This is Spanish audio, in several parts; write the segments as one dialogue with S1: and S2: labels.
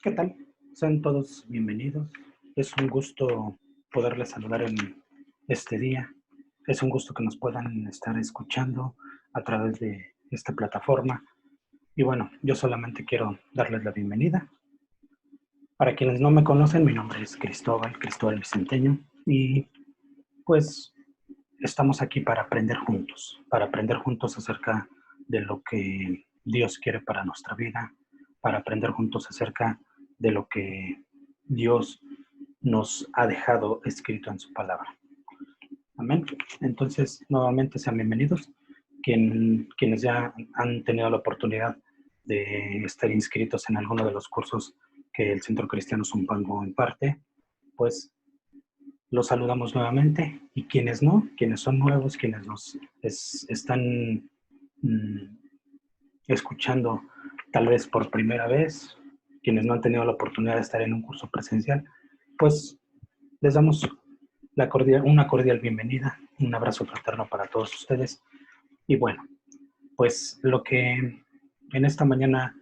S1: ¿Qué tal? Sean todos bienvenidos. Es un gusto poderles saludar en este día. Es un gusto que nos puedan estar escuchando a través de esta plataforma. Y bueno, yo solamente quiero darles la bienvenida. Para quienes no me conocen, mi nombre es Cristóbal Vicenteño. Y pues estamos aquí para aprender juntos acerca de lo que Dios quiere para nuestra vida, para aprender juntos acerca de lo que Dios nos ha dejado escrito en su palabra. Amén. Entonces, nuevamente sean bienvenidos. Quienes ya han tenido la oportunidad de estar inscritos en alguno de los cursos que el Centro Cristiano Zumpango imparte, pues los saludamos nuevamente. Y quienes no, quienes son nuevos, quienes están mm, escuchando tal vez por primera vez, quienes no han tenido la oportunidad de estar en un curso presencial, pues les damos una cordial bienvenida, un abrazo fraterno para todos ustedes. Y bueno, pues lo que en esta mañana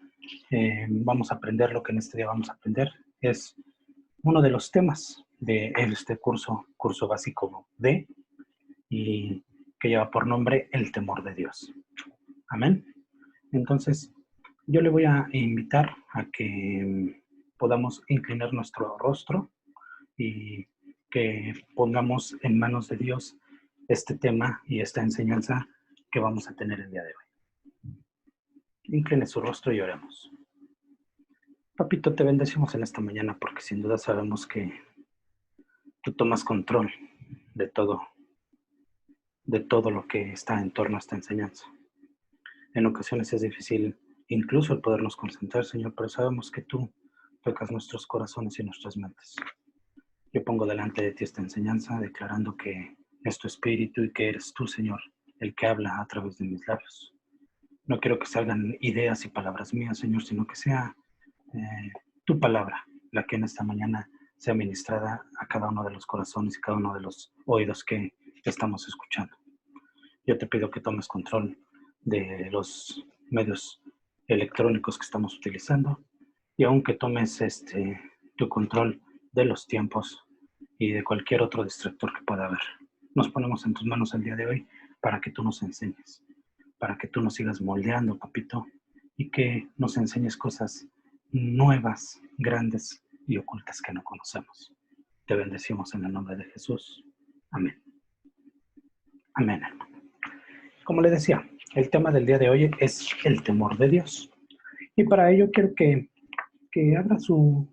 S1: vamos a aprender, lo que en este día vamos a aprender, es uno de los temas de este curso básico D, y que lleva por nombre el temor de Dios. Amén. Entonces, yo le voy a invitar a que podamos inclinar nuestro rostro y que pongamos en manos de Dios este tema y esta enseñanza que vamos a tener el día de hoy. Incline su rostro y oremos. Papito, te bendecimos en esta mañana porque sin duda sabemos que tú tomas control de todo lo que está en torno a esta enseñanza. En ocasiones es difícil incluso el podernos concentrar, Señor, pero sabemos que tú tocas nuestros corazones y nuestras mentes. Yo pongo delante de ti esta enseñanza, declarando que es tu espíritu y que eres tú, Señor, el que habla a través de mis labios. No quiero que salgan ideas y palabras mías, Señor, sino que sea tu palabra la que en esta mañana sea ministrada a cada uno de los corazones y cada uno de los oídos que estamos escuchando. Yo te pido que tomes control de los medios electrónicos que estamos utilizando y aunque tomes tu control de los tiempos y de cualquier otro distractor que pueda haber. Nos ponemos en tus manos el día de hoy para que tú nos enseñes, para que tú nos sigas moldeando, papito, y que nos enseñes cosas nuevas, grandes y ocultas que no conocemos. Te bendecimos en el nombre de Jesús. Amén. Amén, hermano. Como le decía, el tema del día de hoy es el temor de Dios. Y para ello quiero que abra su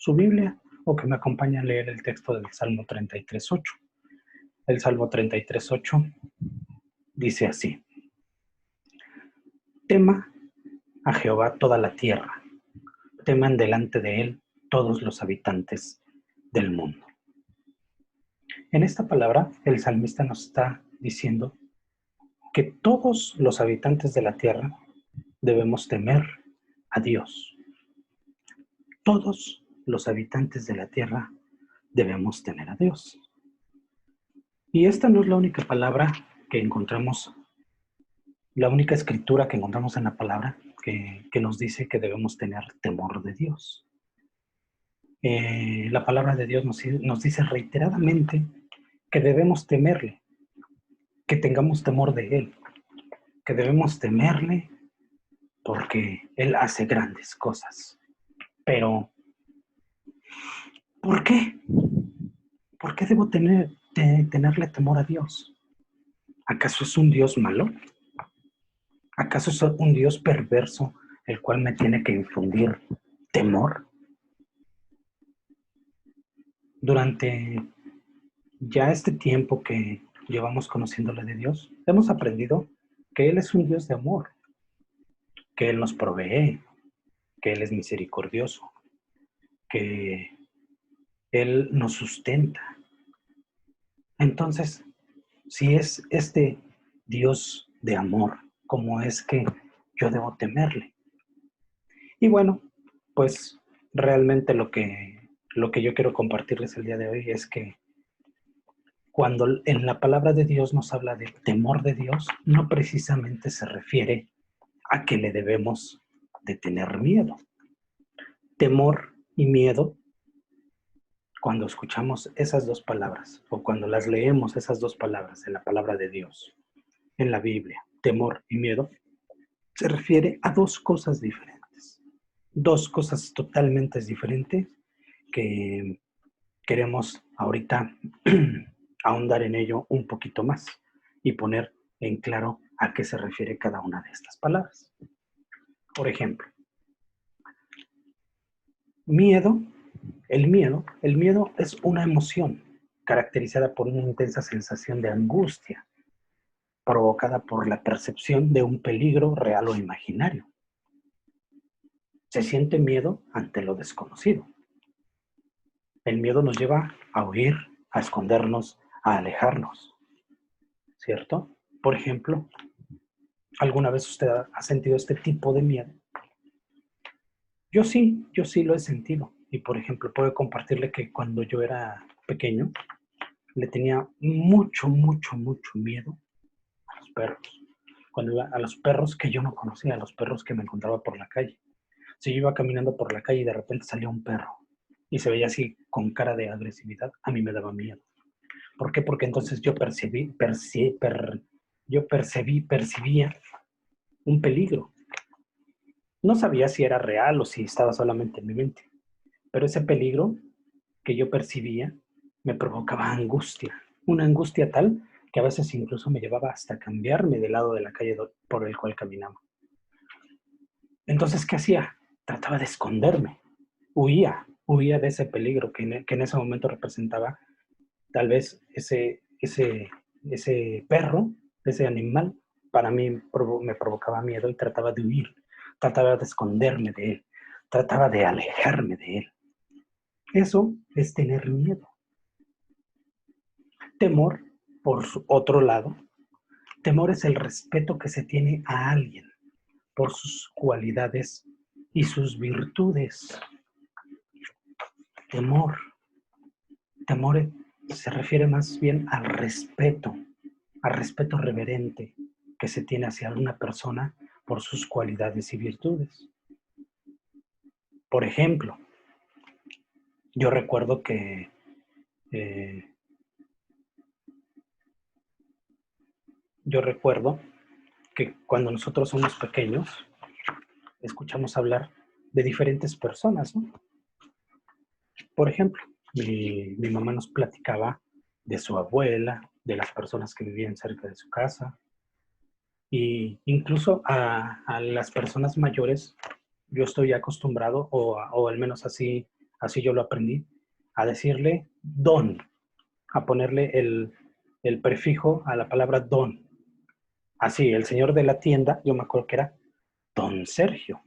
S1: Biblia o que me acompañe a leer el texto del Salmo 33.8. El Salmo 33.8 dice así: Tema a Jehová toda la tierra, teman delante de él todos los habitantes del mundo. En esta palabra, el salmista nos está diciendo que todos los habitantes de la tierra debemos temer a Dios. Todos los habitantes de la tierra debemos temer a Dios. Y esta no es la única palabra que encontramos, la única escritura que encontramos en la palabra que nos dice que debemos tener temor de Dios. La palabra de Dios nos dice reiteradamente que debemos temerle, que tengamos temor de Él, que debemos temerle porque Él hace grandes cosas. Pero, ¿por qué? ¿Por qué debo tenerle temor a Dios? ¿Acaso es un Dios malo? ¿Acaso es un Dios perverso el cual me tiene que infundir temor? Durante ya este tiempo que llevamos conociéndole de Dios, hemos aprendido que Él es un Dios de amor, que Él nos provee, que Él es misericordioso, que Él nos sustenta. Entonces, si es este Dios de amor, ¿cómo es que yo debo temerle? Y bueno, pues realmente lo que yo quiero compartirles el día de hoy es que cuando en la palabra de Dios nos habla de temor de Dios, no precisamente se refiere a que le debemos de tener miedo. Temor y miedo, cuando escuchamos esas dos palabras o cuando las leemos esas dos palabras en la palabra de Dios, en la Biblia, temor y miedo, se refiere a dos cosas diferentes. Dos cosas totalmente diferentes que queremos ahorita ahondar en ello un poquito más y poner en claro a qué se refiere cada una de estas palabras. Por ejemplo, miedo, el miedo es una emoción caracterizada por una intensa sensación de angustia provocada por la percepción de un peligro real o imaginario. Se siente miedo ante lo desconocido. El miedo nos lleva a huir, a escondernos, a alejarnos, ¿cierto? Por ejemplo, ¿alguna vez usted ha sentido este tipo de miedo? Yo sí lo he sentido. Y por ejemplo, puedo compartirle que cuando yo era pequeño, le tenía mucho miedo a los perros. Cuando iba a los perros que yo no conocía, a los perros que me encontraba por la calle. Si yo iba caminando por la calle y de repente salía un perro y se veía así con cara de agresividad, a mí me daba miedo. ¿Por qué? Porque entonces yo percibía un peligro. No sabía si era real o si estaba solamente en mi mente, pero ese peligro que yo percibía me provocaba angustia, una angustia tal que a veces incluso me llevaba hasta cambiarme del lado de la calle por el cual caminaba. Entonces, ¿qué hacía? Trataba de esconderme, huía de ese peligro que en ese momento representaba tal vez ese perro, ese animal, para mí me provocaba miedo y trataba de huir, trataba de esconderme de él, trataba de alejarme de él. Eso es tener miedo. Temor, por otro lado, temor es el respeto que se tiene a alguien por sus cualidades y sus virtudes. Temor. Temor se refiere más bien al respeto reverente que se tiene hacia una persona por sus cualidades y virtudes. Por ejemplo, yo recuerdo que cuando nosotros somos pequeños, escuchamos hablar de diferentes personas, ¿no? Por ejemplo, mi mamá nos platicaba de su abuela, de las personas que vivían cerca de su casa, y incluso a las personas mayores, yo estoy acostumbrado, o al menos así yo lo aprendí, a decirle don, a ponerle el prefijo a la palabra don. Así, el señor de la tienda, yo me acuerdo que era don Sergio.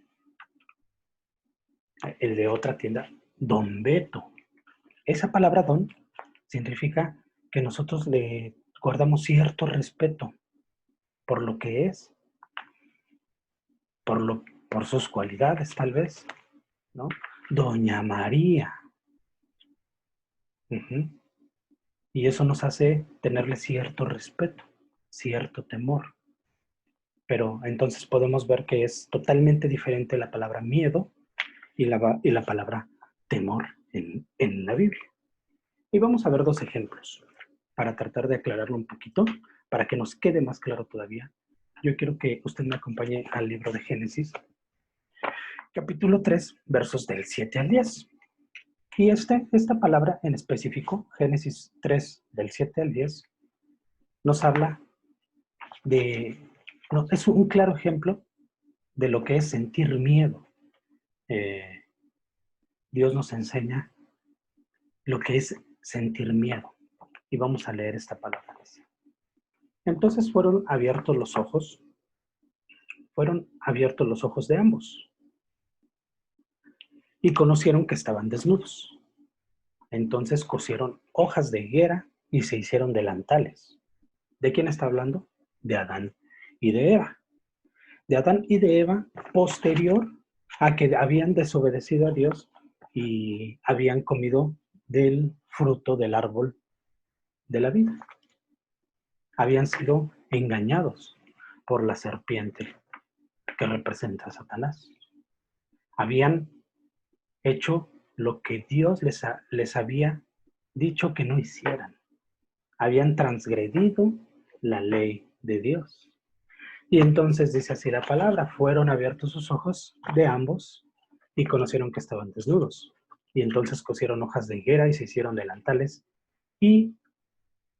S1: El de otra tienda, don Beto. Esa palabra don significa que nosotros le guardamos cierto respeto por lo que es, por sus cualidades tal vez, ¿no? Doña María. Uh-huh. Y eso nos hace tenerle cierto respeto, cierto temor. Pero entonces podemos ver que es totalmente diferente la palabra miedo y la palabra temor en la Biblia. Y vamos a ver dos ejemplos para tratar de aclararlo un poquito, para que nos quede más claro todavía. Yo quiero que usted me acompañe al libro de Génesis, capítulo 3, versos del 7 al 10. Y esta palabra en específico, Génesis 3, del 7 al 10, nos habla es un claro ejemplo de lo que es sentir miedo. Eh, Dios nos enseña lo que es sentir miedo. Y vamos a leer esta palabra. Entonces fueron abiertos los ojos de ambos y conocieron que estaban desnudos. Entonces cosieron hojas de higuera y se hicieron delantales. ¿De quién está hablando? De Adán y de Eva. De Adán y de Eva, posterior a que habían desobedecido a Dios y habían comido del fruto del árbol de la vida. Habían sido engañados por la serpiente que representa a Satanás. Habían hecho lo que Dios les había dicho que no hicieran. Habían transgredido la ley de Dios. Y entonces dice así la palabra, fueron abiertos sus ojos de ambos y conocieron que estaban desnudos. Y entonces cosieron hojas de higuera y se hicieron delantales y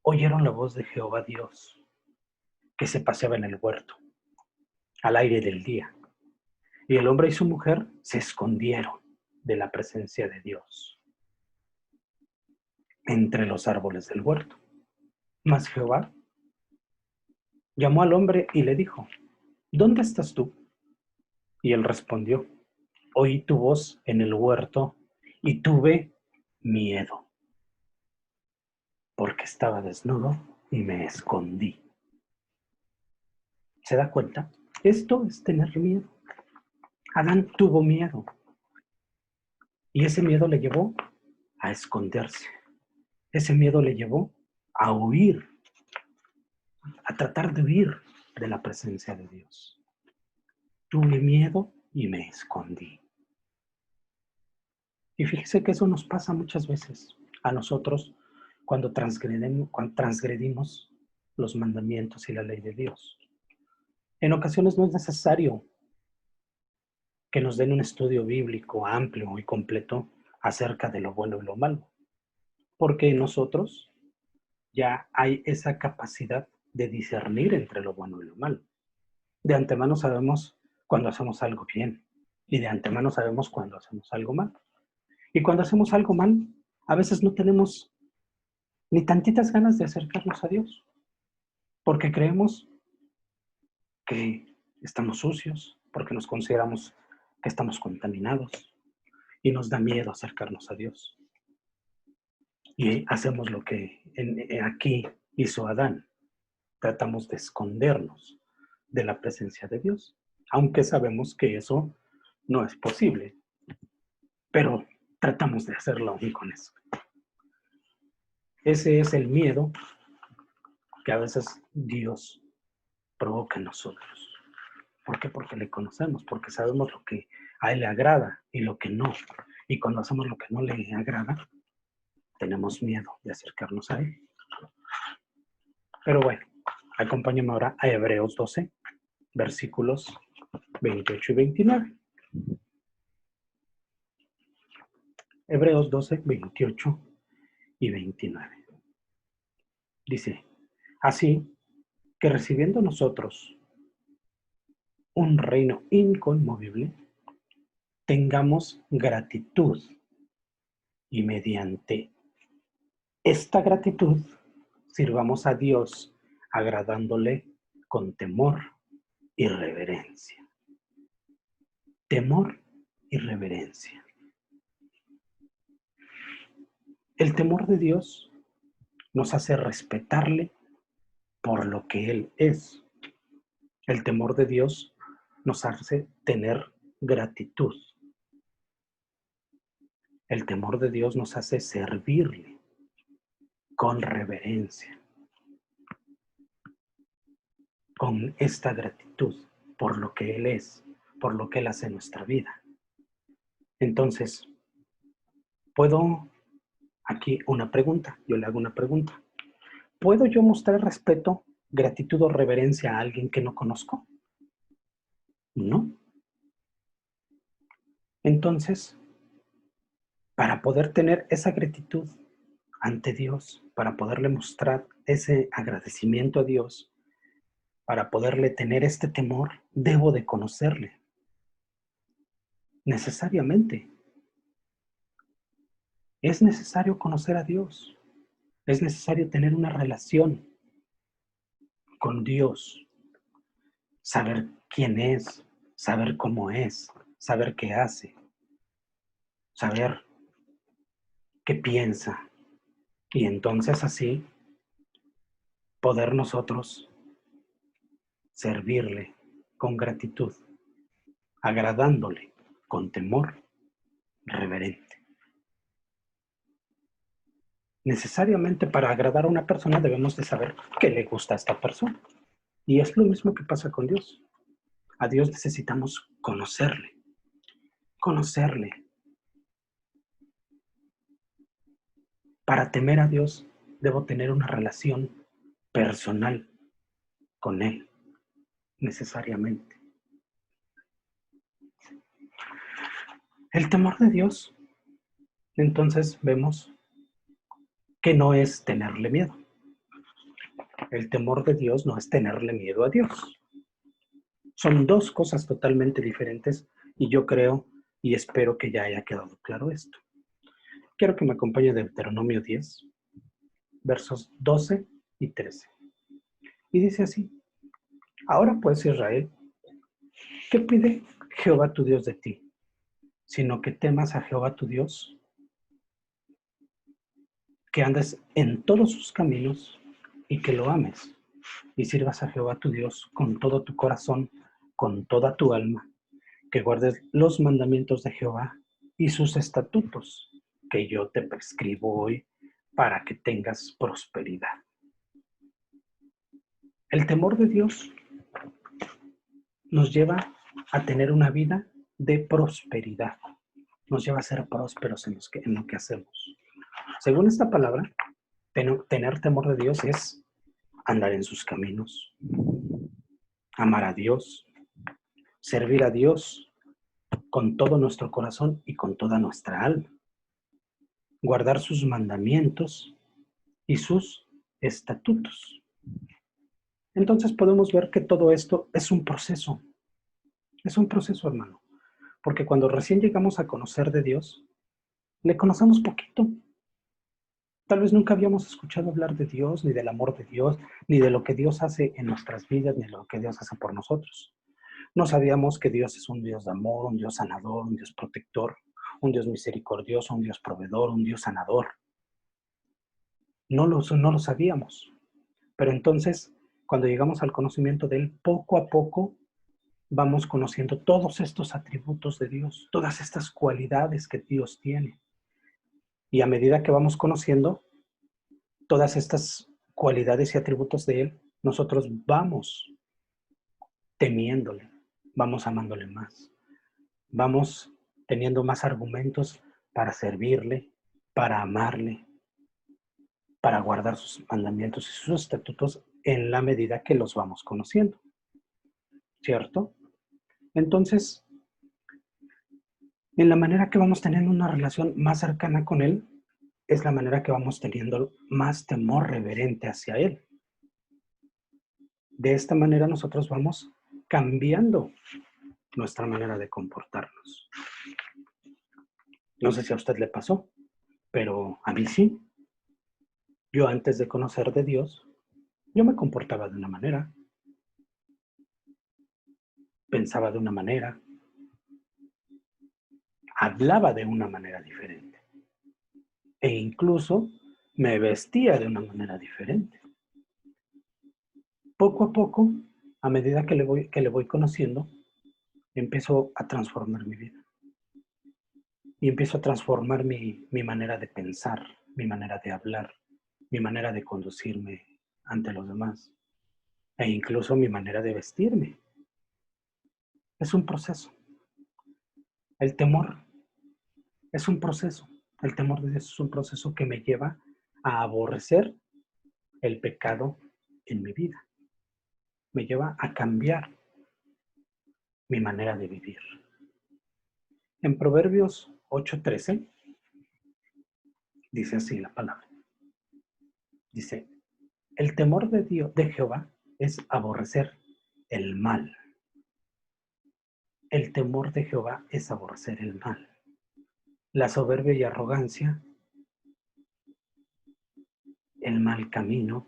S1: oyeron la voz de Jehová Dios, que se paseaba en el huerto, al aire del día. Y el hombre y su mujer se escondieron de la presencia de Dios entre los árboles del huerto. Mas Jehová llamó al hombre y le dijo, ¿dónde estás tú? Y él respondió, oí tu voz en el huerto y tuve miedo, porque estaba desnudo y me escondí. ¿Se da cuenta? Esto es tener miedo. Adán tuvo miedo y ese miedo le llevó a esconderse. Ese miedo le llevó a huir, a tratar de huir de la presencia de Dios. Tuve miedo y me escondí. Y fíjese que eso nos pasa muchas veces a nosotros cuando transgredimos los mandamientos y la ley de Dios. En ocasiones no es necesario que nos den un estudio bíblico amplio y completo acerca de lo bueno y lo malo, porque en nosotros ya hay esa capacidad de discernir entre lo bueno y lo malo. De antemano sabemos cuando hacemos algo bien y de antemano sabemos cuando hacemos algo mal. Y cuando hacemos algo mal, a veces no tenemos ni tantitas ganas de acercarnos a Dios, porque creemos que estamos sucios, porque nos consideramos que estamos contaminados y nos da miedo acercarnos a Dios. Y hacemos lo que aquí hizo Adán. Tratamos de escondernos de la presencia de Dios, aunque sabemos que eso no es posible, pero tratamos de hacerlo aún con eso. Ese es el miedo que a veces Dios provoca en nosotros. ¿Por qué? Porque le conocemos, porque sabemos lo que a Él le agrada y lo que no. Y cuando hacemos lo que no le agrada, tenemos miedo de acercarnos a Él. Pero bueno, acompáñame ahora a Hebreos 12, versículos 28 y 29. Hebreos 12, 28 y 29. Dice, así que recibiendo nosotros un reino inconmovible, tengamos gratitud y mediante esta gratitud sirvamos a Dios agradándole con temor y reverencia. Temor y reverencia. El temor de Dios nos hace respetarle por lo que Él es. El temor de Dios nos hace tener gratitud. El temor de Dios nos hace servirle con reverencia, con esta gratitud por lo que Él es, por lo que Él hace en nuestra vida. Entonces, puedo aquí una pregunta, yo le hago una pregunta. ¿Puedo yo mostrar respeto, gratitud o reverencia a alguien que no conozco? No. Entonces, para poder tener esa gratitud ante Dios, para poderle mostrar ese agradecimiento a Dios, para poderle tener este temor, debo de conocerle. Necesariamente. Es necesario conocer a Dios. Es necesario tener una relación con Dios. Saber quién es, saber cómo es, saber qué hace, saber qué piensa. Y entonces así poder nosotros servirle con gratitud, agradándole con temor reverente. Necesariamente para agradar a una persona debemos de saber qué le gusta a esta persona. Y es lo mismo que pasa con Dios. A Dios necesitamos conocerle, Para temer a Dios, debo tener una relación personal con Él, necesariamente. El temor de Dios, entonces vemos que no es tenerle miedo. El temor de Dios no es tenerle miedo a Dios. Son dos cosas totalmente diferentes y yo creo y espero que ya haya quedado claro esto. Quiero que me acompañe Deuteronomio 10, versos 12 y 13. Y dice así: Ahora pues, Israel, ¿qué pide Jehová tu Dios de ti? Sino que temas a Jehová tu Dios, que andes en todos sus caminos y que lo ames y sirvas a Jehová tu Dios con todo tu corazón, con toda tu alma, que guardes los mandamientos de Jehová y sus estatutos que yo te prescribo hoy para que tengas prosperidad. El temor de Dios nos lleva a tener una vida de prosperidad, nos lleva a ser prósperos en lo que hacemos. Según esta palabra, tener temor de Dios es andar en sus caminos, amar a Dios, servir a Dios con todo nuestro corazón y con toda nuestra alma, guardar sus mandamientos y sus estatutos. Entonces podemos ver que todo esto es un proceso, hermano, porque cuando recién llegamos a conocer de Dios, le conocemos poquito. Tal vez nunca habíamos escuchado hablar de Dios, ni del amor de Dios, ni de lo que Dios hace en nuestras vidas, ni de lo que Dios hace por nosotros. No sabíamos que Dios es un Dios de amor, un Dios sanador, un Dios protector, un Dios misericordioso, un Dios proveedor, un Dios sanador. No lo sabíamos. Pero entonces, cuando llegamos al conocimiento de Él, poco a poco vamos conociendo todos estos atributos de Dios, todas estas cualidades que Dios tiene. Y a medida que vamos conociendo todas estas cualidades y atributos de Él, nosotros vamos temiéndole, vamos amándole más, vamos teniendo más argumentos para servirle, para amarle, para guardar sus mandamientos y sus estatutos en la medida que los vamos conociendo, ¿cierto? Entonces, en la manera que vamos teniendo una relación más cercana con Él, es la manera que vamos teniendo más temor reverente hacia Él. De esta manera nosotros vamos cambiando nuestra manera de comportarnos. No sé si a usted le pasó, pero a mí sí. Yo antes de conocer de Dios, yo me comportaba de una manera, pensaba de una manera, hablaba de una manera diferente e incluso me vestía de una manera diferente. Poco a poco, a medida que le voy conociendo, empiezo a transformar mi vida y empiezo a transformar mi manera de pensar, mi manera de hablar, mi manera de conducirme ante los demás e incluso mi manera de vestirme. Es un proceso. El temor es un proceso. El temor de Dios es un proceso que me lleva a aborrecer el pecado en mi vida. Me lleva a cambiar mi manera de vivir. En Proverbios 8:13 dice así la palabra. Dice, el temor de Dios, de Jehová, es aborrecer el mal. El temor de Jehová es aborrecer el mal. La soberbia y arrogancia, el mal camino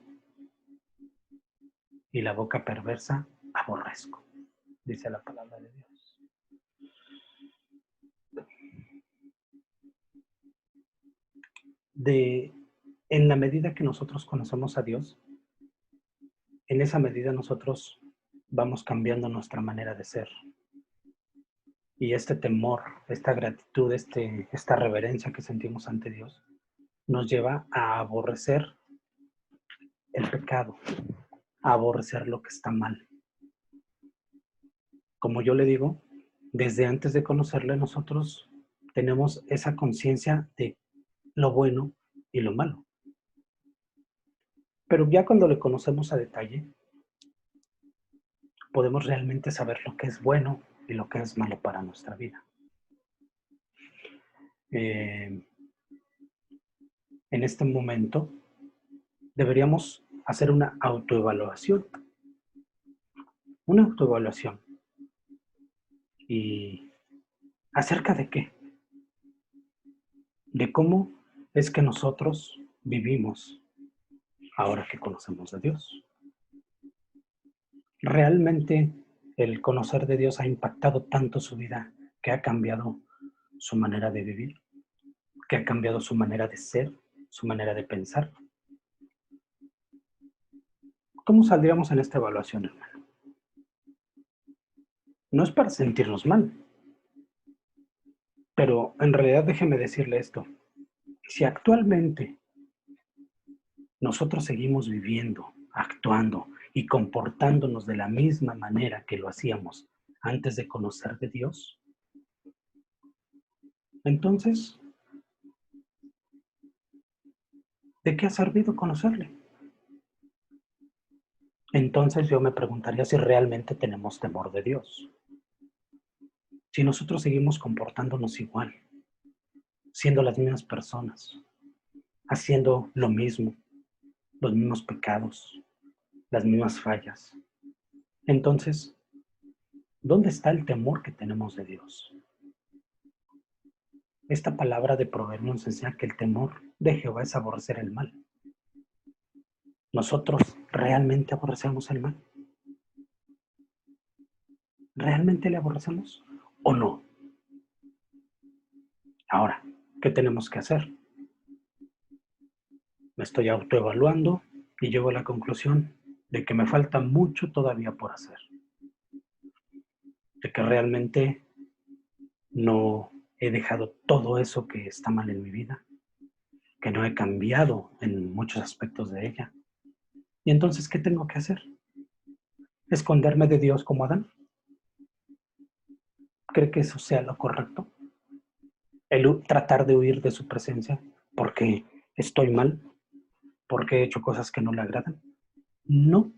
S1: y la boca perversa aborrezco, dice la palabra de Dios. En la medida que nosotros conocemos a Dios, en esa medida nosotros vamos cambiando nuestra manera de ser. Y este temor, esta gratitud, esta reverencia que sentimos ante Dios, nos lleva a aborrecer el pecado, a aborrecer lo que está mal. Como yo le digo, desde antes de conocerle, nosotros tenemos esa conciencia de lo bueno y lo malo. Pero ya cuando le conocemos a detalle, podemos realmente saber lo que es bueno y lo que es malo para nuestra vida. En este momento deberíamos hacer una autoevaluación. Una autoevaluación. ¿Y acerca de qué? De cómo es que nosotros vivimos ahora que conocemos a Dios. ¿Realmente el conocer de Dios ha impactado tanto su vida que ha cambiado su manera de vivir? ¿Que ha cambiado su manera de ser, su manera de pensar? ¿Cómo saldríamos en esta evaluación, hermano? No es para sentirnos mal, pero en realidad déjeme decirle esto. Si actualmente nosotros seguimos viviendo, actuando y comportándonos de la misma manera que lo hacíamos antes de conocer de Dios, entonces, ¿de qué ha servido conocerle? Entonces yo me preguntaría si realmente tenemos temor de Dios. Si nosotros seguimos comportándonos igual, siendo las mismas personas, haciendo lo mismo, los mismos pecados, las mismas fallas, entonces, ¿dónde está el temor que tenemos de Dios? Esta palabra de Proverbios nos enseña que el temor de Jehová es aborrecer el mal. ¿Nosotros realmente aborrecemos el mal? ¿Realmente le aborrecemos o no? Ahora, ¿qué tenemos que hacer? Me estoy autoevaluando y llego a la conclusión de que me falta mucho todavía por hacer. De que realmente no he dejado todo eso que está mal en mi vida, que no he cambiado en muchos aspectos de ella. Y entonces, ¿qué tengo que hacer? ¿Esconderme de Dios como Adán? ¿Cree que eso sea lo correcto? ¿El tratar de huir de su presencia porque estoy mal? ¿Porque he hecho cosas que no le agradan? No,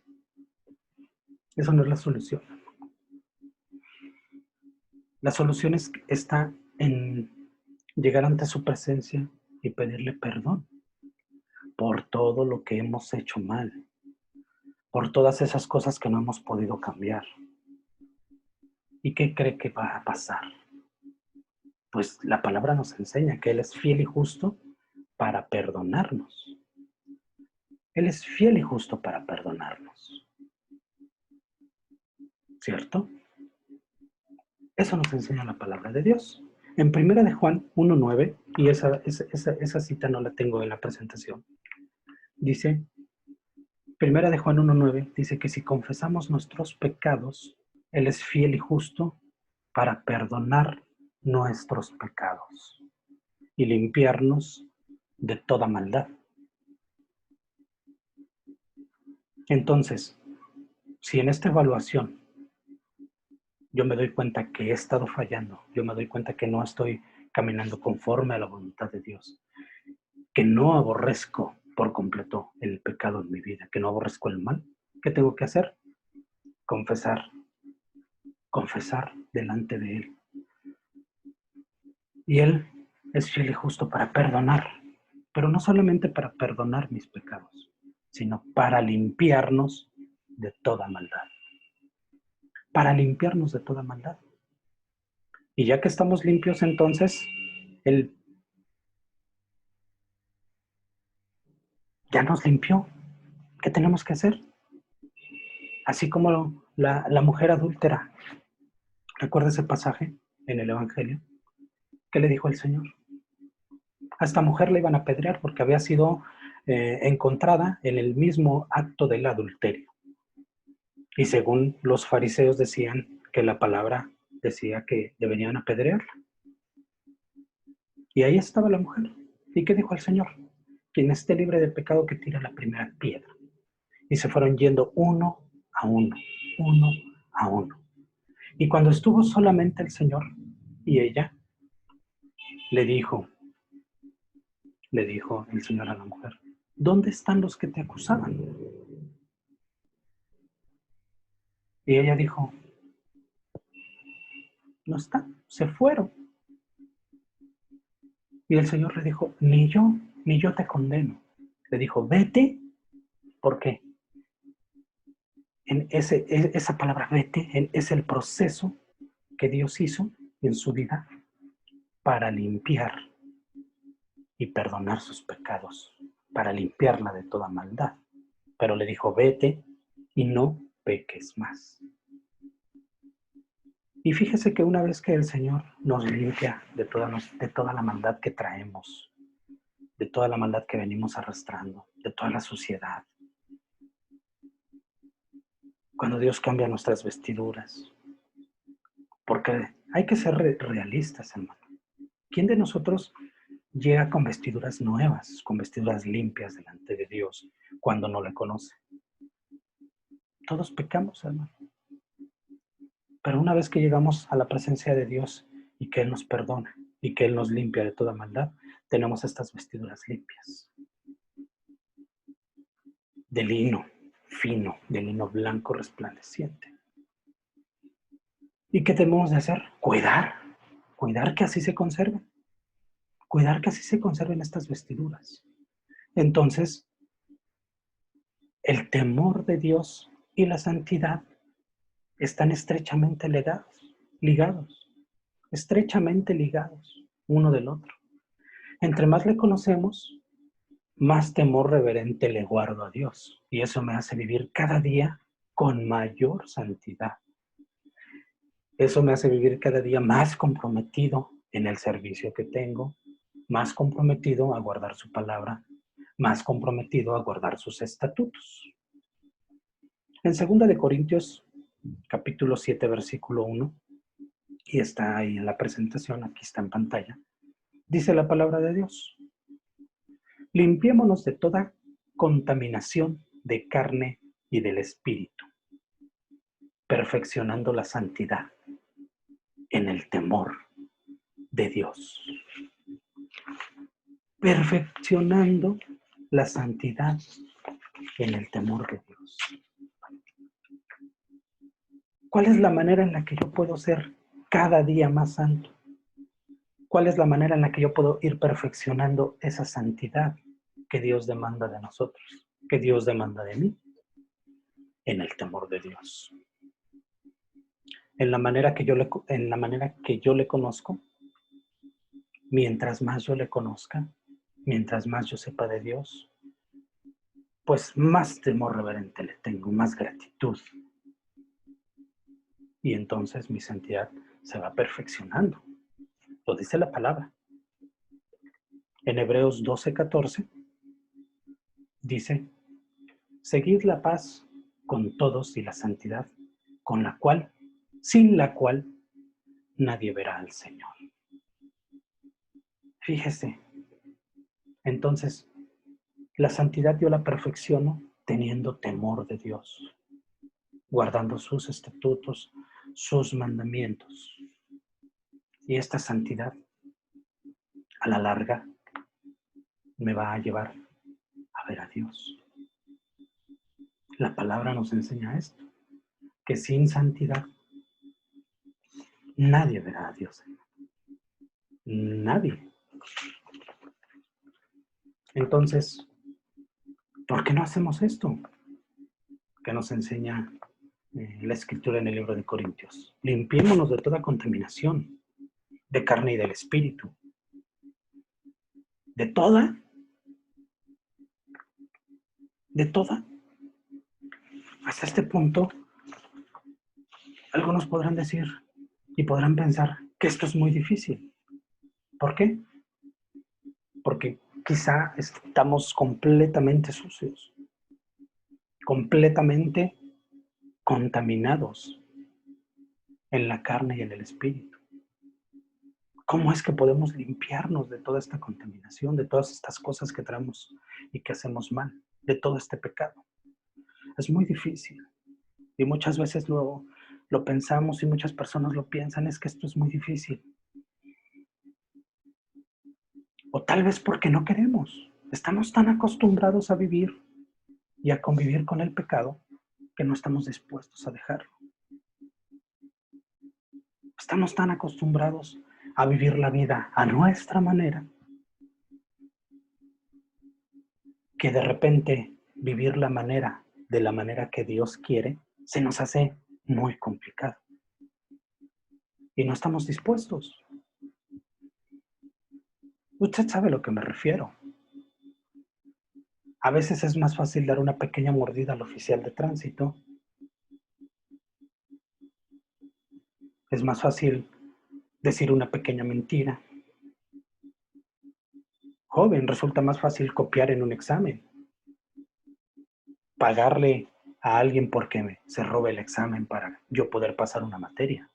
S1: eso no es la solución. La solución está en llegar ante su presencia y pedirle perdón por todo lo que hemos hecho mal, por todas esas cosas que no hemos podido cambiar. ¿Y qué cree que va a pasar? Pues la palabra nos enseña que Él es fiel y justo para perdonarnos. Él es fiel y justo para perdonarnos. ¿Cierto? Eso nos enseña la palabra de Dios. En primera de Juan 1:9, y esa cita no la tengo en la presentación, dice, primera de Juan 1:9, dice que si confesamos nuestros pecados, Él es fiel y justo para perdonar nuestros pecados y limpiarnos de toda maldad. Entonces, si en esta evaluación yo me doy cuenta que he estado fallando, yo me doy cuenta que no estoy caminando conforme a la voluntad de Dios, que no aborrezco por completo el pecado en mi vida, que no aborrezco el mal, ¿qué tengo que hacer? Confesar, confesar delante de Él. Y Él es fiel y justo para perdonar, pero no solamente para perdonar mis pecados, sino para limpiarnos de toda maldad. Para limpiarnos de toda maldad. Y ya que estamos limpios, entonces, Él ya nos limpió. ¿Qué tenemos que hacer? Así como la mujer adúltera. ¿Recuerda ese pasaje en el Evangelio? ¿Qué le dijo el Señor? A esta mujer la iban a apedrear porque había sido encontrada en el mismo acto del adulterio. Y según los fariseos decían que la palabra decía que deberían apedrearla. Y ahí estaba la mujer. ¿Y qué dijo el Señor? Quien esté libre de pecado que tire la primera piedra. Y se fueron yendo uno a uno, uno a uno. Y cuando estuvo solamente el Señor y ella, le dijo, le dijo el Señor a la mujer, ¿dónde están los que te acusaban? Y ella dijo, no están, se fueron. Y el Señor le dijo, ni yo te condeno. Le dijo, vete, ¿por qué? Esa palabra vete es el proceso que Dios hizo en su vida para limpiar y perdonar sus pecados, para limpiarla de toda maldad. Pero le dijo, vete y no peques más. Y fíjese que una vez que el Señor nos limpia de toda la maldad que traemos, de toda la maldad que venimos arrastrando, de toda la suciedad, cuando Dios cambia nuestras vestiduras, porque hay que ser realistas, hermano. ¿Quién de nosotros llega con vestiduras nuevas, con vestiduras limpias delante de Dios cuando no le conoce? Todos pecamos, hermano. Pero una vez que llegamos a la presencia de Dios y que Él nos perdona y que Él nos limpia de toda maldad, tenemos estas vestiduras limpias. De lino fino, de lino blanco resplandeciente. ¿Y qué tenemos de hacer? Cuidar que así se conserven. Cuidar que así se conserven estas vestiduras. Entonces, el temor de Dios y la santidad están estrechamente estrechamente ligados uno del otro. Entre más le conocemos, más temor reverente le guardo a Dios. Y eso me hace vivir cada día con mayor santidad. Eso me hace vivir cada día más comprometido en el servicio que tengo, más comprometido a guardar su palabra, más comprometido a guardar sus estatutos. En 2 de Corintios, capítulo 7, versículo 1, y está ahí en la presentación, aquí está en pantalla, dice la palabra de Dios: limpiémonos de toda contaminación de carne y del espíritu, perfeccionando la santidad en el temor de Dios. Perfeccionando la santidad en el temor de Dios. ¿Cuál es la manera en la que yo puedo ser cada día más santo? ¿Cuál es la manera en la que yo puedo ir perfeccionando esa santidad que Dios demanda de nosotros, que Dios demanda de mí? En el temor de Dios. En la manera que yo le conozco, mientras más yo le conozca, mientras más yo sepa de Dios, pues más temor reverente le tengo, más gratitud. Y entonces mi santidad se va perfeccionando. Lo dice la palabra. En Hebreos 12:14 dice: seguid la paz con todos y la santidad, sin la cual nadie verá al Señor. Fíjese, entonces, la santidad yo la perfecciono teniendo temor de Dios, guardando sus estatutos, sus mandamientos. Y esta santidad, a la larga, me va a llevar a ver a Dios. La palabra nos enseña esto, que sin santidad nadie verá a Dios. Nadie. Entonces, ¿por qué no hacemos esto? Que nos enseña la Escritura en el libro de Corintios. Limpiémonos de toda contaminación, de carne y del espíritu. De toda. Hasta este punto, algunos podrán decir y podrán pensar que esto es muy difícil. ¿Por qué? Porque quizá estamos completamente sucios, completamente contaminados en la carne y en el espíritu. ¿Cómo es que podemos limpiarnos de toda esta contaminación, de todas estas cosas que traemos y que hacemos mal, de todo este pecado? Es muy difícil. Y muchas veces lo pensamos y muchas personas lo piensan, es que esto es muy difícil. O tal vez porque no queremos. Estamos tan acostumbrados a vivir y a convivir con el pecado que no estamos dispuestos a dejarlo. Estamos tan acostumbrados a vivir la vida a nuestra manera que de repente vivir de la manera que Dios quiere se nos hace muy complicado. Y no estamos dispuestos. Usted sabe a lo que me refiero. A veces es más fácil dar una pequeña mordida al oficial de tránsito. Es más fácil decir una pequeña mentira. Joven, resulta más fácil copiar en un examen. Pagarle a alguien porque se robe el examen para yo poder pasar una materia.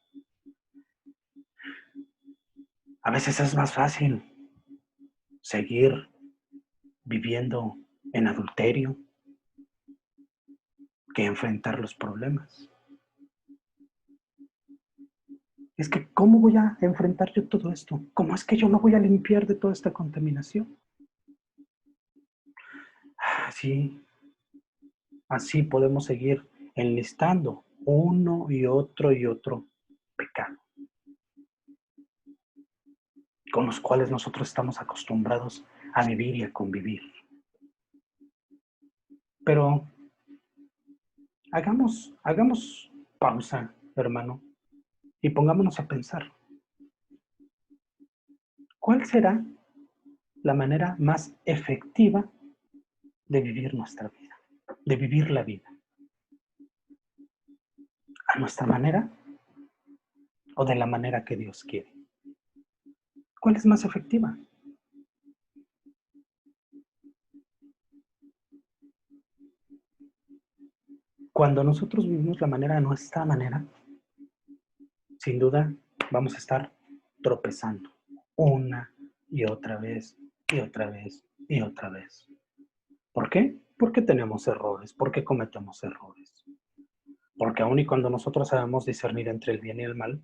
S1: A veces es más fácil seguir viviendo en adulterio que enfrentar los problemas. Es que, ¿cómo voy a enfrentar yo todo esto? ¿Cómo es que yo me voy a limpiar de toda esta contaminación? Así podemos seguir enlistando uno y otro pecado con los cuales nosotros estamos acostumbrados a vivir y a convivir. Pero hagamos pausa, hermano, y pongámonos a pensar. ¿Cuál será la manera más efectiva de vivir nuestra vida, de vivir la vida? ¿A nuestra manera o de la manera que Dios quiere? ¿Cuál es más efectiva? Cuando nosotros vivimos la manera a nuestra manera, sin duda vamos a estar tropezando una y otra vez y otra vez y otra vez. ¿Por qué? Porque tenemos errores, porque cometemos errores. Porque aun y cuando nosotros sabemos discernir entre el bien y el mal,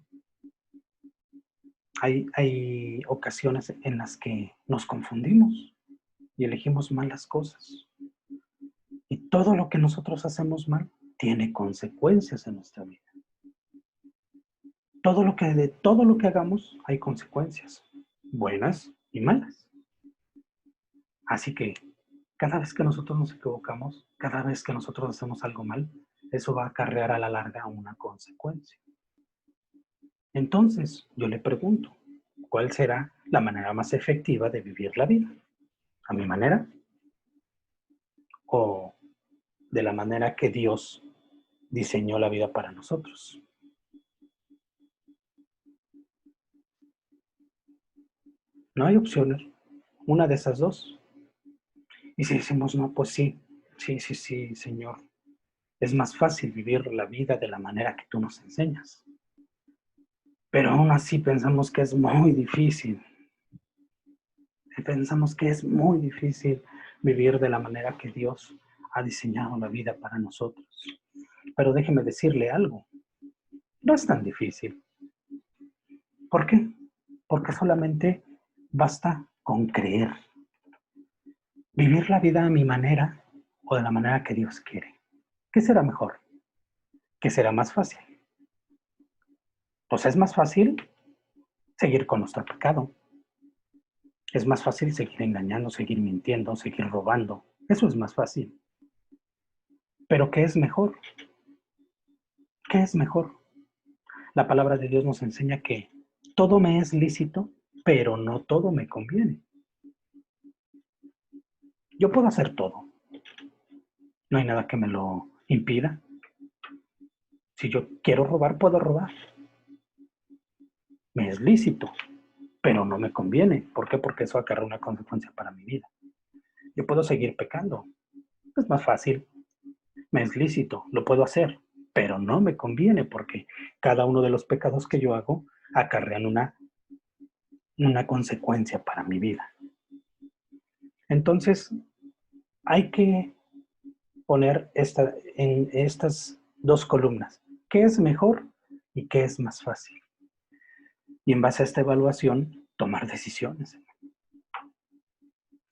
S1: hay ocasiones en las que nos confundimos y elegimos malas cosas. Y todo lo que nosotros hacemos mal tiene consecuencias en nuestra vida. De todo lo que hagamos hay consecuencias, buenas y malas. Así que cada vez que nosotros nos equivocamos, cada vez que nosotros hacemos algo mal, eso va a acarrear a la larga una consecuencia. Entonces, yo le pregunto, ¿cuál será la manera más efectiva de vivir la vida? ¿A mi manera? ¿O de la manera que Dios diseñó la vida para nosotros? No hay opciones, una de esas dos. Y si decimos, no, pues sí, Señor, es más fácil vivir la vida de la manera que tú nos enseñas. Pero aún así pensamos que es muy difícil. Pensamos que es muy difícil vivir de la manera que Dios ha diseñado la vida para nosotros. Pero déjeme decirle algo, no es tan difícil. ¿Por qué? Porque solamente basta con creer. Vivir la vida a mi manera o de la manera que Dios quiere. ¿Qué será mejor? ¿Qué será más fácil? Pues es más fácil seguir con nuestro pecado. Es más fácil seguir engañando, seguir mintiendo, seguir robando. Eso es más fácil. Pero ¿qué es mejor? ¿Qué es mejor? La palabra de Dios nos enseña que todo me es lícito, pero no todo me conviene. Yo puedo hacer todo. No hay nada que me lo impida. Si yo quiero robar, puedo robar. Me es lícito, pero no me conviene. ¿Por qué? Porque eso acarrea una consecuencia para mi vida. Yo puedo seguir pecando. Es más fácil. Me es lícito, lo puedo hacer, pero no me conviene porque cada uno de los pecados que yo hago acarrean una consecuencia para mi vida. Entonces, hay que poner en estas dos columnas, ¿qué es mejor y qué es más fácil? Y en base a esta evaluación, tomar decisiones.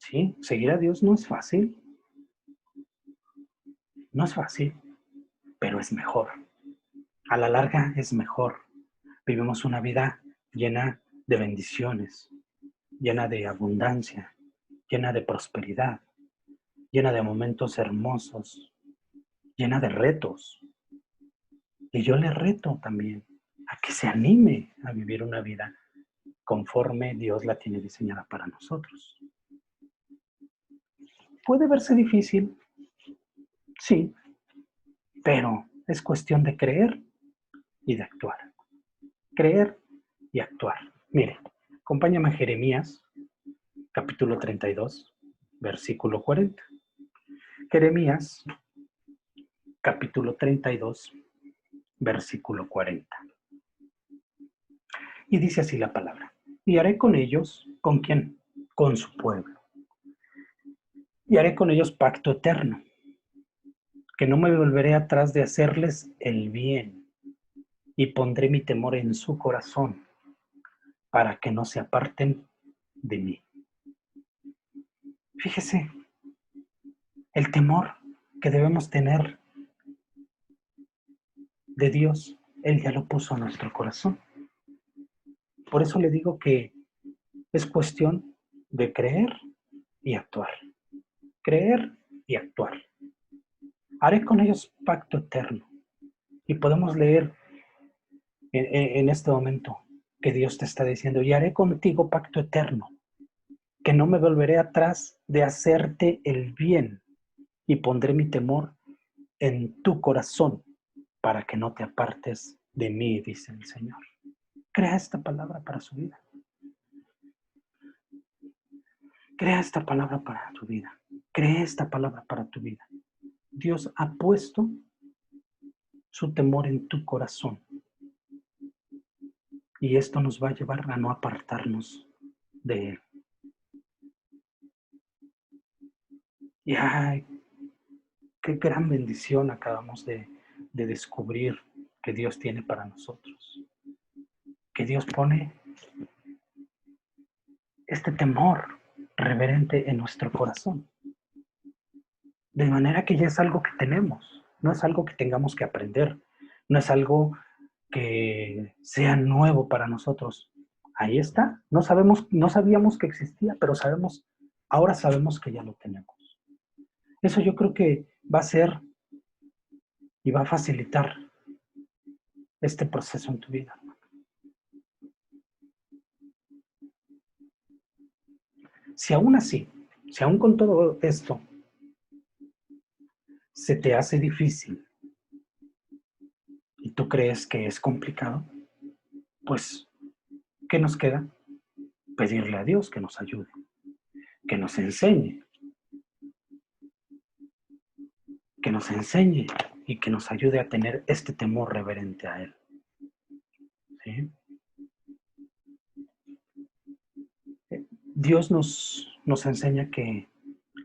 S1: Sí, seguir a Dios no es fácil, no es fácil, pero es mejor. A la larga es mejor. Vivimos una vida llena de bendiciones, llena de abundancia, llena de prosperidad, llena de momentos hermosos, llena de retos. Y yo le reto también a que se anime a vivir una vida conforme Dios la tiene diseñada para nosotros. Puede verse difícil, sí, pero es cuestión de creer y de actuar. Creer y actuar. Mire, acompáñame a Jeremías, capítulo 32, versículo 40. Jeremías, capítulo 32, versículo 40. Y dice así la palabra. Y haré con ellos, ¿con quién? Con su pueblo. Y haré con ellos pacto eterno, que no me volveré atrás de hacerles el bien, y pondré mi temor en su corazón, para que no se aparten de mí. Fíjese, el temor que debemos tener de Dios, Él ya lo puso en nuestro corazón. Por eso le digo que es cuestión de creer y actuar. Creer y actuar. Haré con ellos pacto eterno. Y podemos leer en este momento que Dios te está diciendo, y haré contigo pacto eterno, que no me volveré atrás de hacerte el bien, y pondré mi temor en tu corazón para que no te apartes de mí, dice el Señor. Crea esta palabra para su vida. Crea esta palabra para tu vida. Crea esta palabra para tu vida. Dios ha puesto su temor en tu corazón. Y esto nos va a llevar a no apartarnos de Él. Y ay, qué gran bendición acabamos de descubrir que Dios tiene para nosotros. Que Dios pone este temor reverente en nuestro corazón. De manera que ya es algo que tenemos, no es algo que tengamos que aprender, no es algo que sea nuevo para nosotros. Ahí está, no sabíamos que existía, pero ahora sabemos que ya lo tenemos. Eso yo creo que va a ser y va a facilitar este proceso en tu vida. Si aún así, si aún con todo esto se te hace difícil y tú crees que es complicado, pues, ¿qué nos queda? Pedirle a Dios que nos ayude, que nos enseñe, y que nos ayude a tener este temor reverente a Él. ¿Sí? Dios nos enseña que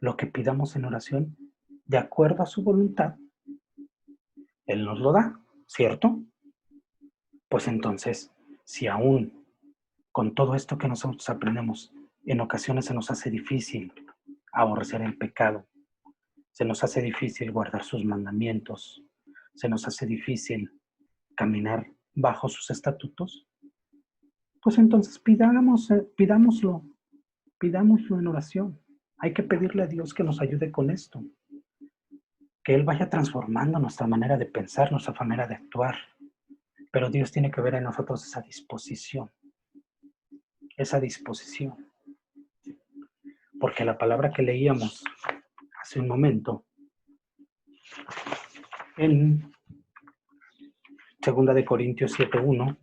S1: lo que pidamos en oración, de acuerdo a su voluntad, Él nos lo da, ¿cierto? Pues entonces, si aún con todo esto que nosotros aprendemos, en ocasiones se nos hace difícil aborrecer el pecado, se nos hace difícil guardar sus mandamientos, se nos hace difícil caminar bajo sus estatutos, pues entonces pidámoslo en oración. Hay que pedirle a Dios que nos ayude con esto, que Él vaya transformando nuestra manera de pensar, nuestra manera de actuar. Pero Dios tiene que ver en nosotros esa disposición. Porque la palabra que leíamos hace un momento, en 2 Corintios 7:1,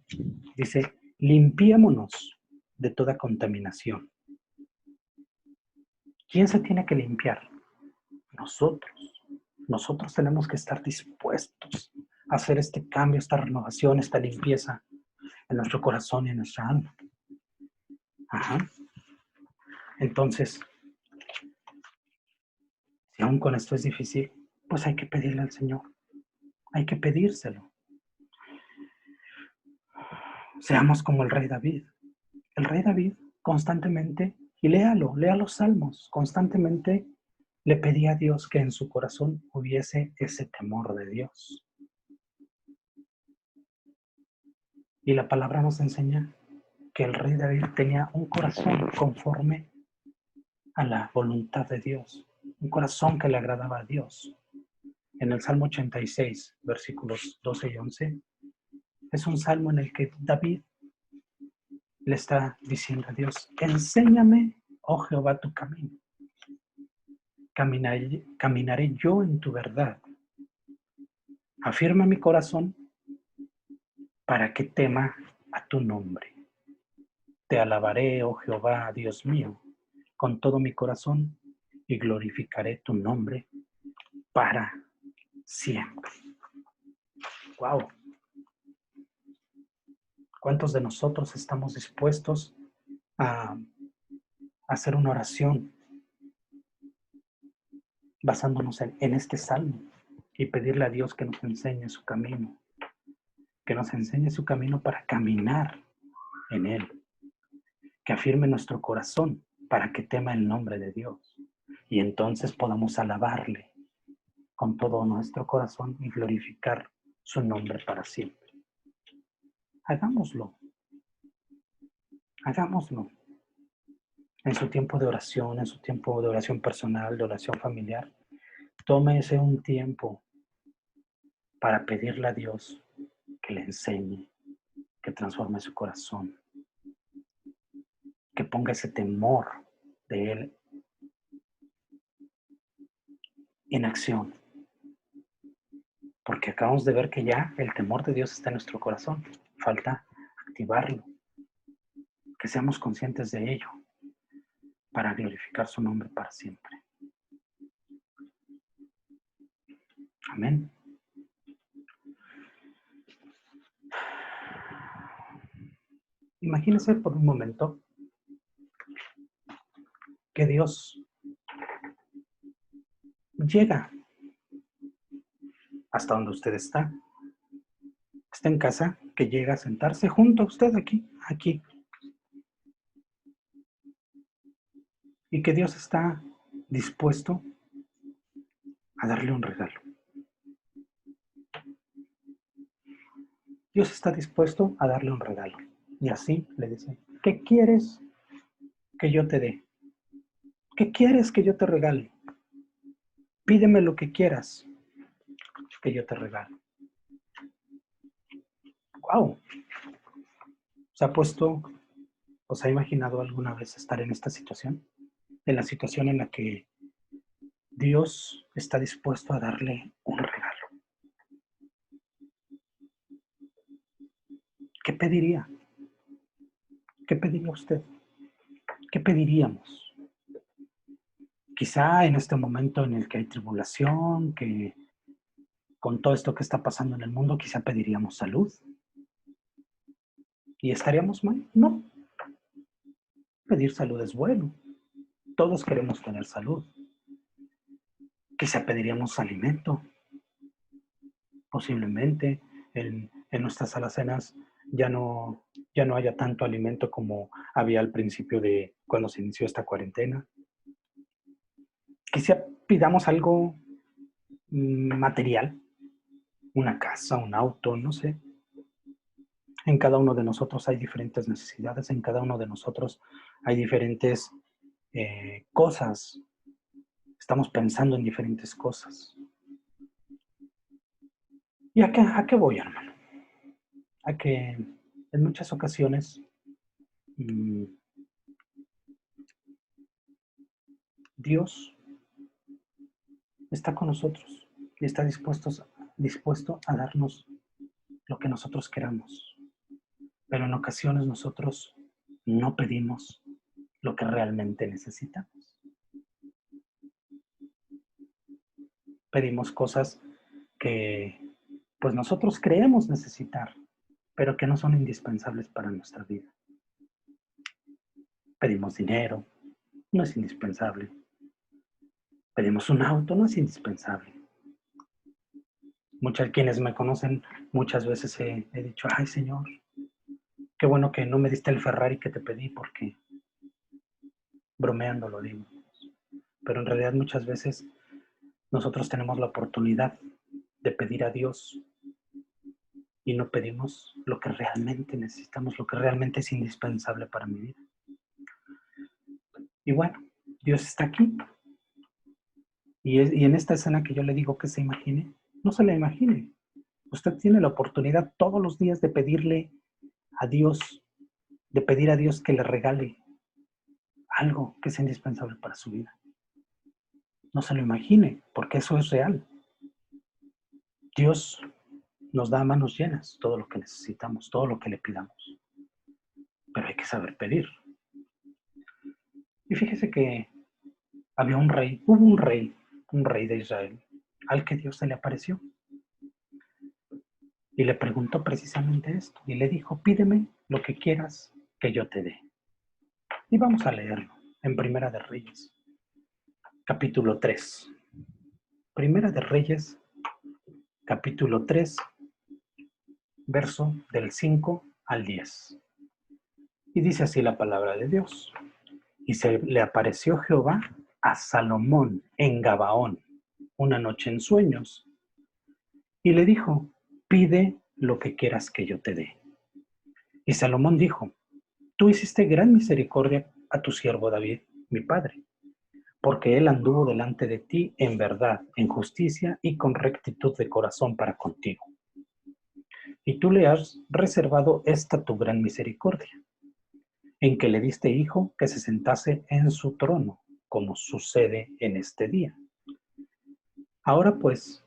S1: dice, limpiémonos de toda contaminación. ¿Quién se tiene que limpiar? Nosotros. Nosotros tenemos que estar dispuestos a hacer este cambio, esta renovación, esta limpieza en nuestro corazón y en nuestra alma. Ajá. Entonces, si aún con esto es difícil, pues hay que pedirle al Señor. Hay que pedírselo. Seamos como el rey David. El rey David constantemente Y lea los salmos. Constantemente le pedía a Dios que en su corazón hubiese ese temor de Dios. Y la palabra nos enseña que el rey David tenía un corazón conforme a la voluntad de Dios, un corazón que le agradaba a Dios. En el Salmo 86, versículos 12 y 11, es un salmo en el que David le está diciendo a Dios: enséñame, oh Jehová, tu camino. Caminaré yo en tu verdad. Afirma mi corazón para que tema a tu nombre. Te alabaré, oh Jehová, Dios mío, con todo mi corazón y glorificaré tu nombre para siempre. Wow. ¿Cuántos de nosotros estamos dispuestos a hacer una oración basándonos en este salmo y pedirle a Dios que nos enseñe su camino, que nos enseñe su camino para caminar en él, que afirme nuestro corazón para que tema el nombre de Dios y entonces podamos alabarle con todo nuestro corazón y glorificar su nombre para siempre? Hagámoslo, hagámoslo. En su tiempo de oración, en su tiempo de oración personal, de oración familiar, tómese un tiempo para pedirle a Dios que le enseñe, que transforme su corazón, que ponga ese temor de Él en acción. Porque acabamos de ver que ya el temor de Dios está en nuestro corazón. Falta activarlo, que seamos conscientes de ello para glorificar su nombre para siempre. Amén. Imagínese por un momento que Dios llega hasta donde usted está. Está en casa, que llega a sentarse junto a usted aquí. Y que Dios está dispuesto a darle un regalo. Dios está dispuesto a darle un regalo. Y así le dice: ¿qué quieres que yo te dé? ¿Qué quieres que yo te regale? Pídeme lo que quieras que yo te regale. ¡Wow! ¿Se ha puesto, o se ha imaginado alguna vez estar en esta situación? En la situación en la que Dios está dispuesto a darle un regalo. ¿Qué pediría? ¿Qué pediría usted? ¿Qué pediríamos? Quizá en este momento en el que hay tribulación, que con todo esto que está pasando en el mundo, quizá pediríamos salud. ¿Y estaríamos mal? No. Pedir salud es bueno. Todos queremos tener salud. Quizá pediríamos alimento. Posiblemente en nuestras alacenas ya no haya tanto alimento como había al principio de cuando se inició esta cuarentena. Quizá pidamos algo material, una casa, un auto, no sé. En cada uno de nosotros hay diferentes necesidades, en cada uno de nosotros hay diferentes cosas. Estamos pensando en diferentes cosas. ¿Y a qué voy, hermano? A que en muchas ocasiones Dios está con nosotros y está dispuesto a darnos lo que nosotros queramos. Pero en ocasiones nosotros no pedimos lo que realmente necesitamos. Pedimos cosas que pues nosotros creemos necesitar, pero que no son indispensables para nuestra vida. Pedimos dinero, no es indispensable. Pedimos un auto, no es indispensable. Quienes me conocen, muchas veces he dicho: ay, Señor, qué bueno que no me diste el Ferrari que te pedí, porque bromeando lo digo, pero en realidad muchas veces nosotros tenemos la oportunidad de pedir a Dios y no pedimos lo que realmente necesitamos, lo que realmente es indispensable para mi vida. Y bueno, Dios está aquí. Y en esta escena que yo le digo que se imagine, no se la imagine. Usted tiene la oportunidad todos los días de pedirle a Dios, de pedir a Dios que le regale algo que es indispensable para su vida. No se lo imagine, porque eso es real. Dios nos da a manos llenas todo lo que necesitamos, todo lo que le pidamos. Pero hay que saber pedir. Y fíjese que había hubo un rey de Israel, al que Dios se le apareció. Y le preguntó precisamente esto. Y le dijo, pídeme lo que quieras que yo te dé. Y vamos a leerlo en Primera de Reyes, capítulo 3. Primera de Reyes, capítulo 3, verso del 5 al 10. Y dice así la palabra de Dios. Y se le apareció Jehová a Salomón en Gabaón una noche en sueños. Y le dijo, pide lo que quieras que yo te dé. Y Salomón dijo, tú hiciste gran misericordia a tu siervo David, mi padre, porque él anduvo delante de ti en verdad, en justicia y con rectitud de corazón para contigo. Y tú le has reservado esta tu gran misericordia, en que le diste hijo que se sentase en su trono, como sucede en este día. Ahora pues,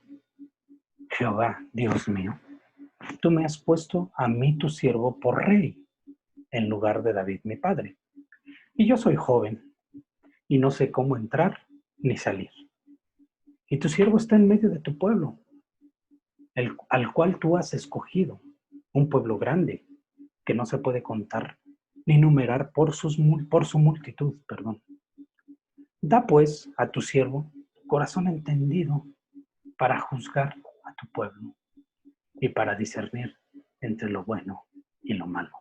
S1: Jehová, Dios mío, tú me has puesto a mí tu siervo por rey, en lugar de David mi padre. Y yo soy joven, y no sé cómo entrar ni salir. Y tu siervo está en medio de tu pueblo, al cual tú has escogido, un pueblo grande, que no se puede contar ni numerar por su multitud. Da pues a tu siervo corazón entendido para juzgar a tu pueblo y para discernir entre lo bueno y lo malo.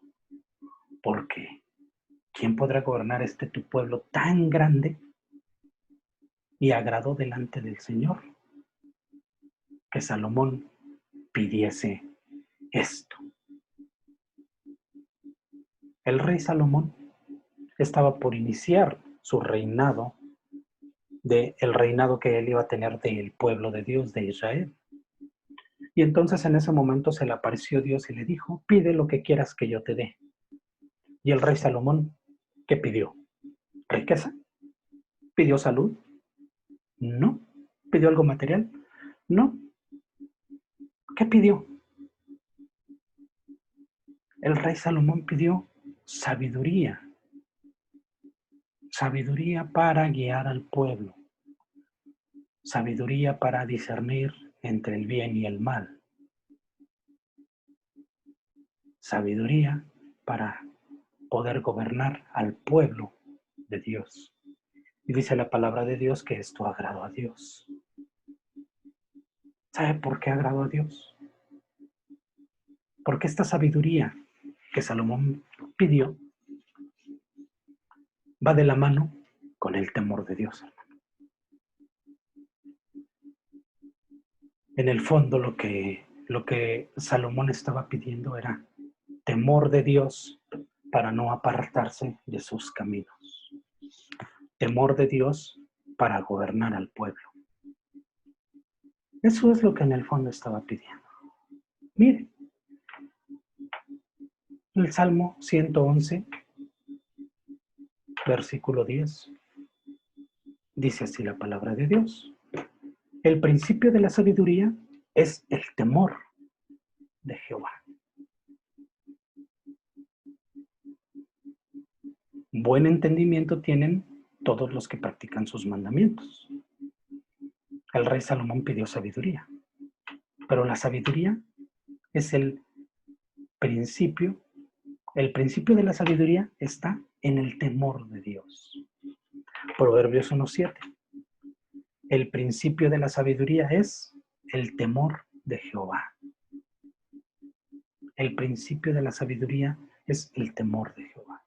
S1: Porque ¿quién podrá gobernar tu pueblo tan grande? Y agradó delante del Señor que Salomón pidiese esto. El rey Salomón estaba por iniciar su reinado, el reinado que él iba a tener del pueblo de Dios, de Israel. Y entonces en ese momento se le apareció Dios y le dijo, pide lo que quieras que yo te dé. Y el rey Salomón, ¿qué pidió? ¿Riqueza? ¿Pidió salud? No. ¿Pidió algo material? No. ¿Qué pidió? El rey Salomón pidió sabiduría. Sabiduría para guiar al pueblo. Sabiduría para discernir entre el bien y el mal. Sabiduría para poder gobernar al pueblo de Dios. Y dice la palabra de Dios que esto agradó a Dios. ¿Sabe por qué agradó a Dios? Porque esta sabiduría que Salomón pidió va de la mano con el temor de Dios. En el fondo lo que Salomón estaba pidiendo era temor de Dios para no apartarse de sus caminos. Temor de Dios para gobernar al pueblo. Eso es lo que en el fondo estaba pidiendo. Mire, el Salmo 111, versículo 10, dice así la palabra de Dios. El principio de la sabiduría es el temor de Jehová. Buen entendimiento tienen todos los que practican sus mandamientos. El rey Salomón pidió sabiduría, pero la sabiduría es el principio de la sabiduría está en el temor de Dios. Proverbios 1:7. El principio de la sabiduría es el temor de Jehová. El principio de la sabiduría es el temor de Jehová.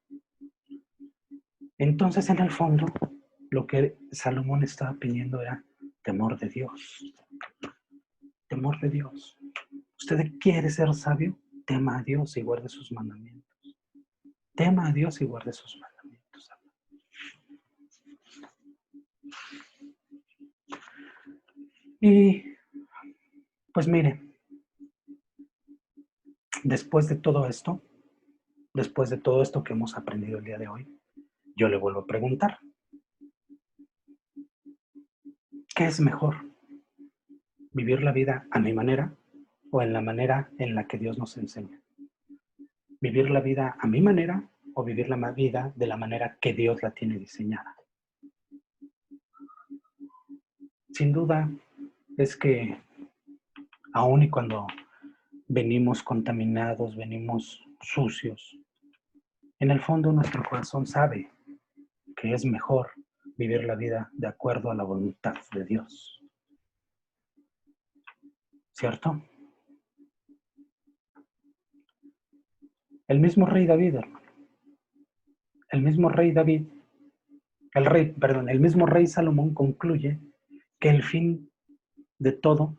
S1: Entonces, en el fondo, lo que Salomón estaba pidiendo era temor de Dios. Temor de Dios. ¿Usted quiere ser sabio? Tema a Dios y guarde sus mandamientos. Tema a Dios y guarde sus mandamientos. Y pues mire, después de todo esto que hemos aprendido el día de hoy, yo le vuelvo a preguntar, ¿qué es mejor? ¿Vivir la vida a mi manera o en la manera en la que Dios nos enseña? ¿Vivir la vida a mi manera o vivir la vida de la manera que Dios la tiene diseñada? Sin duda es que aun y cuando venimos contaminados, venimos sucios, en el fondo nuestro corazón sabe que es mejor vivir la vida de acuerdo a la voluntad de Dios. ¿Cierto? El mismo rey David, hermano. El mismo rey David, el mismo rey Salomón concluye que el fin de todo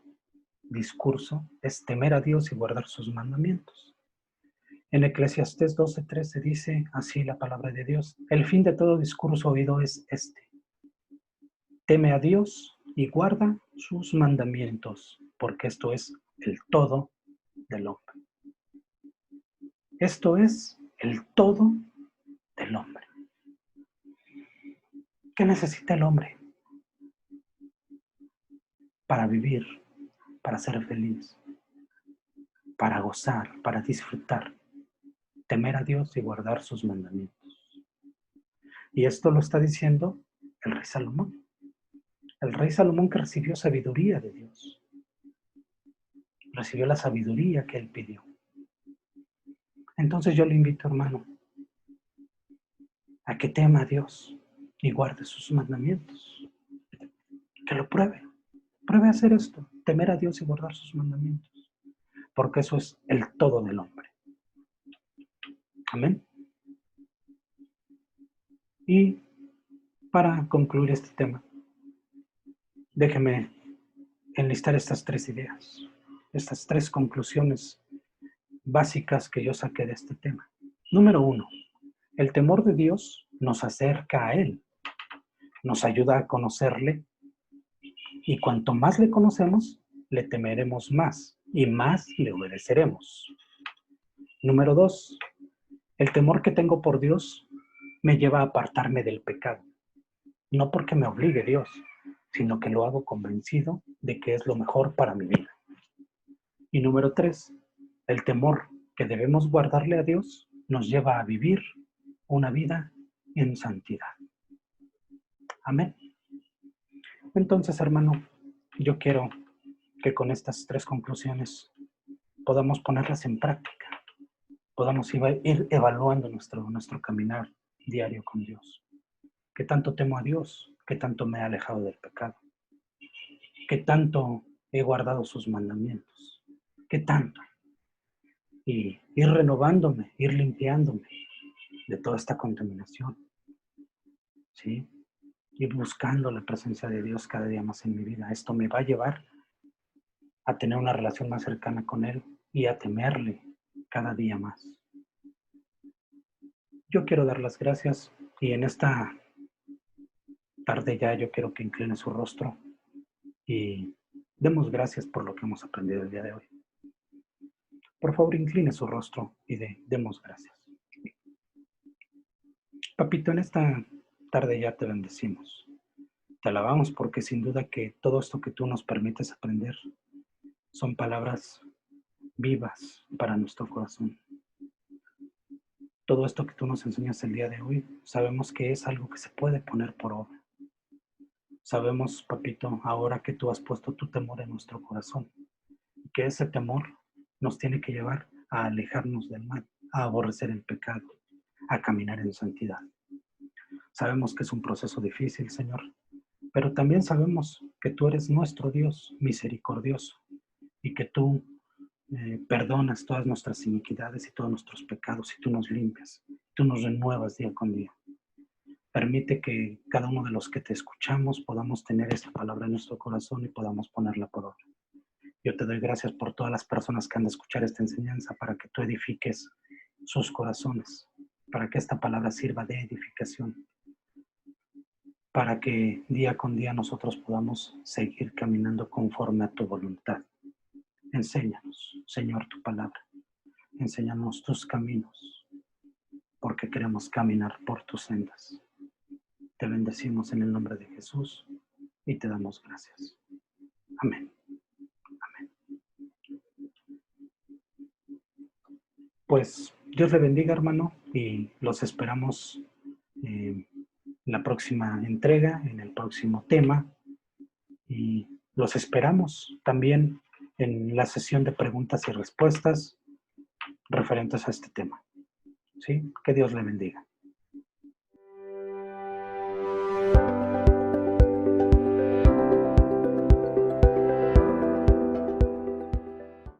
S1: discurso es temer a Dios y guardar sus mandamientos. En Eclesiastés 12:13 dice así la palabra de Dios: el fin de todo discurso oído es este: teme a Dios y guarda sus mandamientos, porque esto es el todo del hombre. Esto es el todo del hombre. ¿Qué necesita el hombre para vivir, para ser feliz, para gozar, para disfrutar? Temer a Dios y guardar sus mandamientos. Y esto lo está diciendo el rey Salomón. El rey Salomón que recibió sabiduría de Dios. Recibió la sabiduría que él pidió. Entonces yo le invito, hermano, a que tema a Dios y guarde sus mandamientos. Que lo pruebe. Pruebe a hacer esto, temer a Dios y guardar sus mandamientos. Porque eso es el todo del hombre. Amén. Y para concluir este tema, déjeme enlistar estas 3 ideas, estas 3 conclusiones básicas que yo saqué de este tema. Número 1, el temor de Dios nos acerca a Él, nos ayuda a conocerle, y cuanto más le conocemos, le temeremos más y más le obedeceremos. Número 2, el temor que tengo por Dios me lleva a apartarme del pecado, no porque me obligue Dios, sino que lo hago convencido de que es lo mejor para mi vida. Y número 3, el temor que debemos guardarle a Dios nos lleva a vivir una vida en santidad. Amén. Entonces, hermano, yo quiero que con estas 3 conclusiones podamos ponerlas en práctica, podamos ir evaluando nuestro caminar diario con Dios. ¿Qué tanto temo a Dios? ¿Qué tanto me he alejado del pecado? ¿Qué tanto he guardado sus mandamientos? ¿Qué tanto? Y ir renovándome, ir limpiándome de toda esta contaminación, ¿sí? Ir buscando la presencia de Dios cada día más en mi vida. Esto me va a llevar a tener una relación más cercana con Él y a temerle cada día más. Yo quiero dar las gracias y en esta tarde ya yo quiero que incline su rostro y demos gracias por lo que hemos aprendido el día de hoy. Por favor, incline su rostro y demos gracias. Papito, en esta tarde ya te bendecimos. Te alabamos porque sin duda que todo esto que tú nos permites aprender son palabras vivas para nuestro corazón. Todo esto que tú nos enseñas el día de hoy, sabemos que es algo que se puede poner por obra. Sabemos, papito, ahora que tú has puesto tu temor en nuestro corazón, que ese temor nos tiene que llevar a alejarnos del mal, a aborrecer el pecado, a caminar en santidad. Sabemos que es un proceso difícil, Señor, pero también sabemos que tú eres nuestro Dios misericordioso y que tú perdonas todas nuestras iniquidades y todos nuestros pecados y tú nos limpias, tú nos renuevas día con día. Permite que cada uno de los que te escuchamos podamos tener esta palabra en nuestro corazón y podamos ponerla por obra. Yo te doy gracias por todas las personas que han de escuchar esta enseñanza para que tú edifiques sus corazones, para que esta palabra sirva de edificación, para que día con día nosotros podamos seguir caminando conforme a tu voluntad. Enséñanos, Señor, tu palabra. Enséñanos tus caminos, porque queremos caminar por tus sendas. Te bendecimos en el nombre de Jesús y te damos gracias. Amén. Amén. Pues Dios le bendiga, hermano, y los esperamos en la próxima entrega, en el próximo tema, y los esperamos también en la sesión de preguntas y respuestas referentes a este tema. ¿Sí? Que Dios le bendiga.